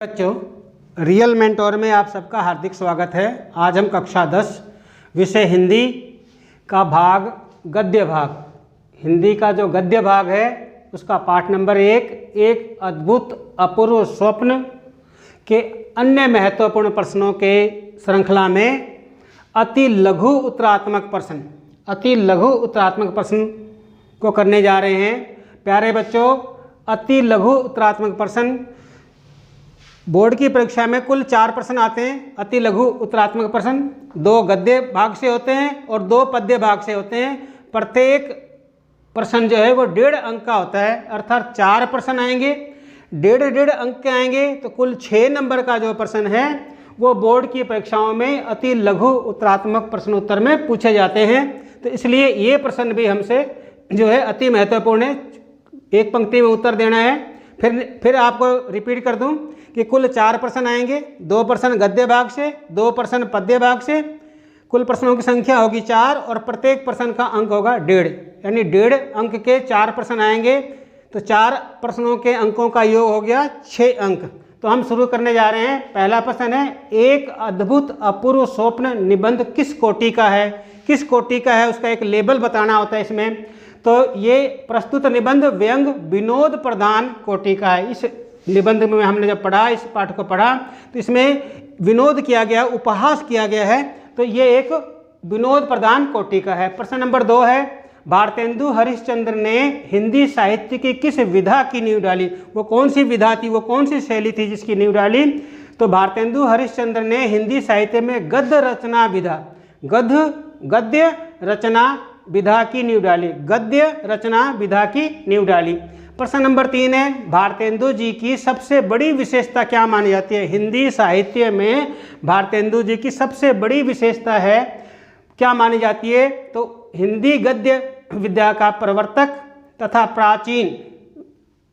बच्चों, real mentor में आप सबका हार्दिक स्वागत है। आज हम कक्षा 10 विषय हिंदी का भाग गद्य भाग, हिंदी का जो गद्य भाग है उसका पाठ नंबर 1, एक अद्भुत अपूर्व स्वप्न के अन्य महत्वपूर्ण प्रश्नों के श्रृंखला में अति लघु उत्तरात्मक प्रश्न को करने जा रहे हैं। प्यारे बच्चों, अति लघु उत्तरात्मक प्रश्न बोर्ड की परीक्षा में कुल 4 प्रश्न आते हैं। अति लघु उत्तरात्मक प्रश्न 2 गद्य भाग से होते हैं और 2 पद्य भाग से होते हैं। प्रत्येक प्रश्न जो है वो 1.5 अंक का होता है, अर्थात 4 प्रश्न आएंगे, 1.5 अंक के आएंगे, तो कुल 6 नंबर का जो प्रश्न है वो बोर्ड की परीक्षाओं में अति लघु उत्तरात्मक प्रश्न उत्तर में पूछे जाते हैं। तो इसलिए ये प्रश्न भी हमसे जो है अति महत्वपूर्ण है, एक पंक्ति में उत्तर देना है। फिर आपको रिपीट कर दूं कि कुल 4 प्रश्न आएंगे, 2 प्रश्न गद्य भाग से, 2 प्रश्न पद्य भाग से। कुल प्रश्नों की संख्या होगी 4 और प्रत्येक प्रश्न का अंक होगा 1.5, यानी 1.5 अंक के 4 प्रश्न आएंगे। तो 4 प्रश्नों के अंकों का योग हो गया 6 अंक। तो हम शुरू करने जा रहे हैं। पहला प्रश्न है, एक अद्भुत अपूर्व स्वप्न निबंध किस कोटि का है? किस कोटि का है उसका एक लेबल बताना होता है इसमें। तो ये प्रस्तुत निबंध व्यंग विनोद प्रधान कोटि का है। इस निबंध में हमने जब पढ़ा, इस पाठ को पढ़ा, तो इसमें विनोद किया गया, उपहास किया गया है, तो ये एक विनोद प्रधान कोटि का है। प्रश्न नंबर 2 है, भारतेंदु हरिश्चंद्र ने हिंदी साहित्य की किस विधा की नींव डाली? वो कौन सी विधा थी, वो कौन सी शैली थी जिसकी नींव डाली? तो भारतेंदु हरिश्चंद्र ने हिंदी साहित्य में गद्य रचना विधा की नींव डाली, गद्य रचना विधा की नींव डाली। प्रश्न नंबर 3 है, भारतेंदु जी की सबसे बड़ी विशेषता क्या मानी जाती है? हिंदी साहित्य में भारतेंदु जी की सबसे बड़ी विशेषता है क्या मानी जाती है? तो हिंदी गद्य विद्या का प्रवर्तक तथा प्राचीन,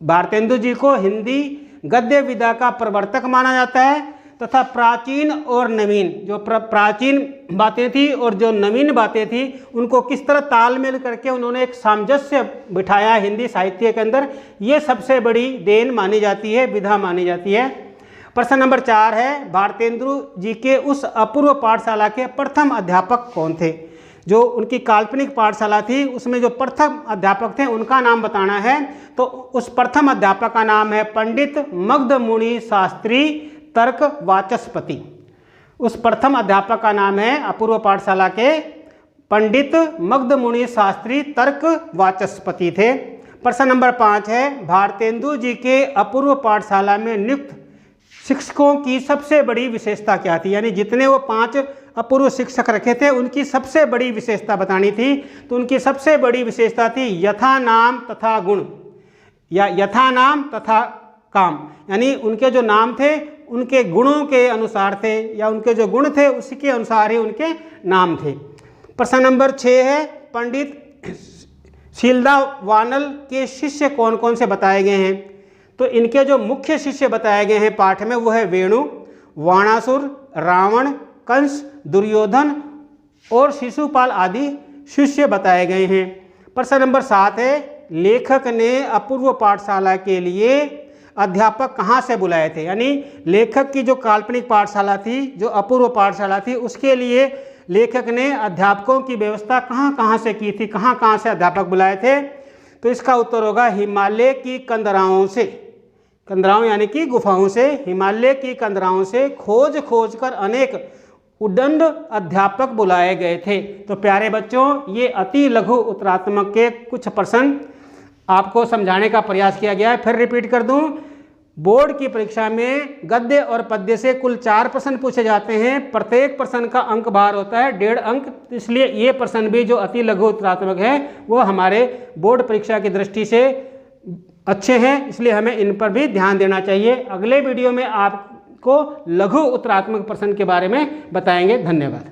भारतेंदु जी को हिंदी गद्य विद्या का प्रवर्तक माना जाता है तथा प्राचीन और नवीन, जो प्राचीन बातें थी और जो नवीन बातें थी उनको किस तरह तालमेल करके उन्होंने एक सामंजस्य बिठाया हिंदी साहित्य के अंदर, ये सबसे बड़ी देन मानी जाती है, विधा मानी जाती है। प्रश्न नंबर 4 है, भारतेंदु जी के उस अपूर्व पाठशाला के प्रथम अध्यापक कौन थे? जो उनकी काल्पनिक पाठशाला थी उसमें जो प्रथम अध्यापक थे उनका नाम बताना है। तो उस प्रथम अध्यापक का नाम है पंडित मगधमुनि शास्त्री तर्क वाचस्पति। उस प्रथम अध्यापक का नाम है, अपूर्व पाठशाला के पंडित मगधमुनि शास्त्री तर्क वाचस्पति थे। प्रश्न नंबर 5 है, भारतेंदु जी के अपूर्व पाठशाला में नियुक्त शिक्षकों की सबसे बड़ी विशेषता क्या थी? यानी जितने वो 5 अपूर्व शिक्षक रखे थे उनकी सबसे बड़ी विशेषता बतानी थी। तो उनकी सबसे बड़ी विशेषता थी यथा नाम तथा गुण, या यथा नाम तथा काम, यानी उनके जो नाम थे उनके गुणों के अनुसार थे, या उनके जो गुण थे उसी के अनुसार ही उनके नाम थे। प्रश्न नंबर 6 है, पंडित शीलदा वानल के शिष्य कौन कौन से बताए गए हैं? तो इनके जो मुख्य शिष्य बताए गए हैं पाठ में वो है वेणु, वाणासुर, रावण, कंस, दुर्योधन और शिशुपाल आदि शिष्य बताए गए हैं। प्रश्न नंबर 7 है, लेखक ने अपूर्व पाठशाला के लिए अध्यापक कहाँ से बुलाए थे? यानी लेखक की जो काल्पनिक पाठशाला थी, जो अपूर्व पाठशाला थी, उसके लिए लेखक ने अध्यापकों की व्यवस्था कहाँ से की थी, कहाँ से अध्यापक बुलाए थे? तो इसका उत्तर होगा हिमालय की कंदराओं से, कंदराओं यानी कि गुफाओं से, हिमालय की कंदराओं से खोज कर अनेक उद्दंड अध्यापक बुलाए गए थे। तो प्यारे बच्चों, ये अति लघु उत्तरात्मक के कुछ प्रश्न आपको समझाने का प्रयास किया गया है। फिर रिपीट कर दूं, बोर्ड की परीक्षा में गद्य और पद्य से कुल 4 प्रश्न पूछे जाते हैं। प्रत्येक प्रश्न का अंक भार होता है 1.5 अंक। इसलिए ये प्रश्न भी जो अति लघु उत्तरात्मक है वो हमारे बोर्ड परीक्षा की दृष्टि से अच्छे हैं, इसलिए हमें इन पर भी ध्यान देना चाहिए। अगले वीडियो में आपको लघु उत्तरात्मक प्रश्न के बारे में बताएंगे। धन्यवाद।